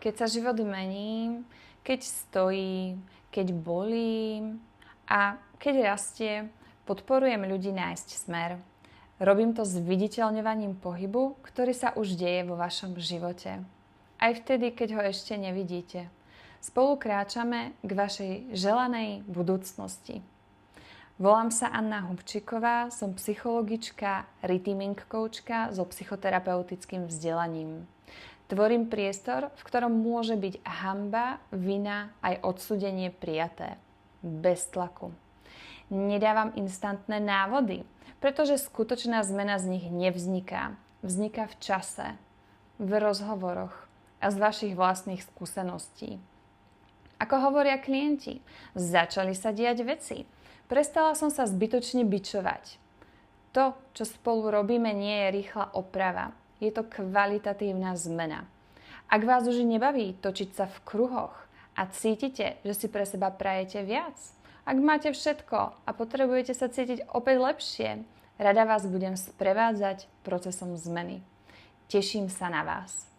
keď sa život mení, keď stojí, keď bolí a keď rastie, podporujem ľudí nájsť smer. Robím to s viditeľňovaním pohybu, ktorý sa už deje vo vašom živote. Aj vtedy, keď ho ešte nevidíte. Spolu kráčame k vašej želanej budúcnosti. Volám sa Anna Hubčíková, som psychologička, rhythming coachka so psychoterapeutickým vzdelaním. Tvorím priestor, v ktorom môže byť hanba, vina aj odsúdenie prijaté. Bez tlaku. Nedávam instantné návody, pretože skutočná zmena z nich nevzniká. Vzniká v čase, v rozhovoroch a z vašich vlastných skúseností. Ako hovoria klienti, začali sa diať veci. Prestala som sa zbytočne bičovať. To, čo spolu robíme, nie je rýchla oprava. Je to kvalitatívna zmena. Ak vás už nebaví točiť sa v kruhoch a cítite, že si pre seba prajete viac, ak máte všetko a potrebujete sa cítiť opäť lepšie, rada vás budem sprevádzať procesom zmeny. Teším sa na vás.